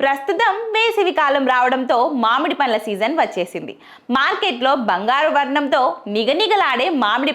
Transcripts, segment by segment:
ప్రస్తుతం వేసవి కాలం రావడంతో మామిడి పండ్ల సీజన్ వచ్చేసింది. మార్కెట్లో బంగారు వర్ణంతో నిగనిగలాడే మామిడి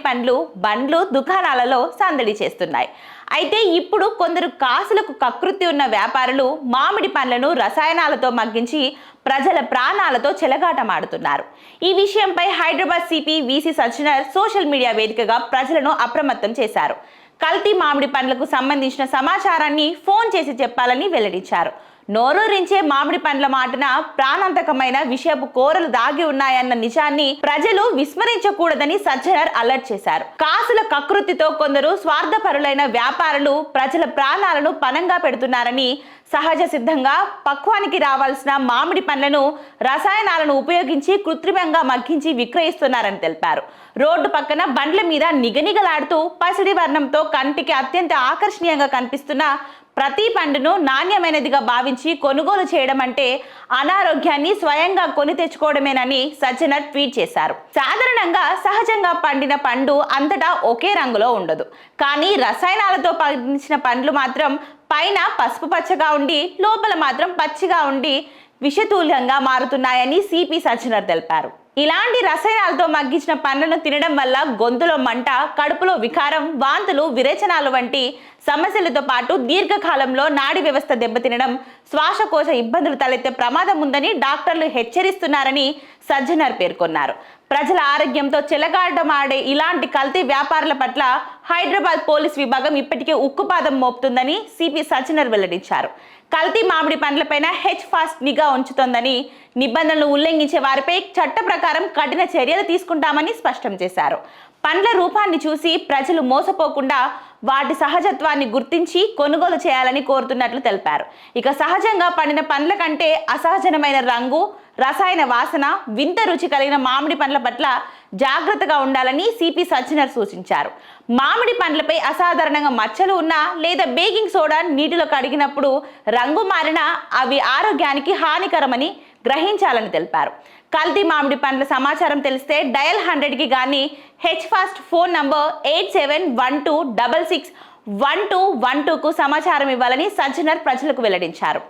బండ్లు దుకాణాలలో సందడి చేస్తున్నాయి. అయితే ఇప్పుడు కొందరు కాసులకు కకృతి ఉన్న వ్యాపారులు మామిడి పండ్లను రసాయనాలతో మగ్గించి ప్రజల ప్రాణాలతో చెలగాటమాడుతున్నారు. ఈ విషయంపై Hyderabad CP VC Sajjanar social media వేదికగా ప్రజలను అప్రమత్తం చేశారు. కల్తీ మామిడి పండ్లకు సంబంధించిన సమాచారాన్ని ఫోన్ చేసి చెప్పాలని వెల్లడించారు. నోరూరించే మామిడి పండ్ల మాటన ప్రాణాంతకమైన విషయపు కోరలు దాగి ఉన్నాయన్న నిజాన్ని ప్రజలు విస్మరించకూడదని సజ్జనర్ అలర్ట్ చేశారు. కాసుల కకృతితో కొందరు స్వార్థపరులైన వ్యాపారులు ప్రజల ప్రాణాలను పణంగా పెడుతున్నారని, సహజ సిద్ధంగా పక్వానికి రావాల్సిన మామిడి పండ్లను రసాయనాలను ఉపయోగించి కృత్రిమంగా మగ్గించి విక్రయిస్తున్నారని తెలిపారు. రోడ్డు పక్కన బండ్ల మీద నిగనిగలాడుతూ పసిడి వర్ణంతో కంటికి అత్యంత ఆకర్షణీయంగా కనిపిస్తున్న ప్రతి పండును నాణ్యమైనదిగా భావించి కొనుగోలు చేయడం అంటే అనారోగ్యాన్ని స్వయంగా కొని తెచ్చుకోవడమేనని సజ్జనర్ ట్వీట్ చేశారు. సాధారణంగా సహజంగా పండిన పండు అంతటా ఒకే రంగులో ఉండదు. కానీ రసాయనాలతో పండించిన పండ్లు మాత్రం పైన పసుపు పచ్చగా ఉండి లోపల మాత్రం పచ్చిగా ఉండి విషతుల్యంగా మారుతున్నాయని సిపి సజ్జనర్ తెలిపారు. ఇలాంటి రసాయనాలతో మగ్గించిన పండ్లను తినడం వల్ల గొంతులో మంట, కడుపులో వికారం, వాంతులు, విరేచనాలు వంటి సమస్యలతో పాటు దీర్ఘకాలంలో నాడీ వ్యవస్థ దెబ్బతినడం, శ్వాసకోశ ఇబ్బందులు తలెత్తే ప్రమాదం ఉందని డాక్టర్లు హెచ్చరిస్తున్నారని సజ్జనర్ పేర్కొన్నారు. ప్రజల ఆరోగ్యంతో చెలగాటమాడే ఇలాంటి కల్తీ వ్యాపారుల పట్ల హైదరాబాద్ పోలీస్ విభాగం ఇప్పటికే ఉక్కుపాదం మోపుతుందని సిపి సజ్జనర్ వెల్లడించారు. కల్తీ మామిడి పండ్లపైన హెచ్-ఫాస్ట్ నిఘా ఉంచుతోందని, నిబంధనలు ఉల్లంఘించే వారిపై చట్ట ప్రకారం కఠిన చర్యలు తీసుకుంటామని స్పష్టం చేశారు. పండ్ల రూపాన్ని చూసి ప్రజలు మోసపోకుండా వాటి సహజత్వాన్ని గుర్తించి కొనుగోలు చేయాలని కోరుతున్నట్లు తెలిపారు. ఇక సహజంగా పండిన పండ్ల కంటే అసహజమైన రంగు, రసాయన వాసన, వింత రుచి కలిగిన మామిడి పండ్ల పట్ల జాగ్రత్తగా ఉండాలని సిపి సజ్జనర్ సూచించారు. మామిడి పండ్లపై అసాధారణంగా మచ్చలు ఉన్నా లేదా బేకింగ్ సోడా నీటిలో కడిగినప్పుడు రంగు మారినా అవి ఆరోగ్యానికి హానికరమని గ్రహించాలని తెలిపారు. కల్తీ మామిడి పండ్ల సమాచారం తెలిస్తే డయల్ 100కి గానీ హెచ్-ఫాస్ట్ ఫోన్ నంబర్ 8712661212కు సమాచారం ఇవ్వాలని సజ్జనర్ ప్రజలకు వెల్లడించారు.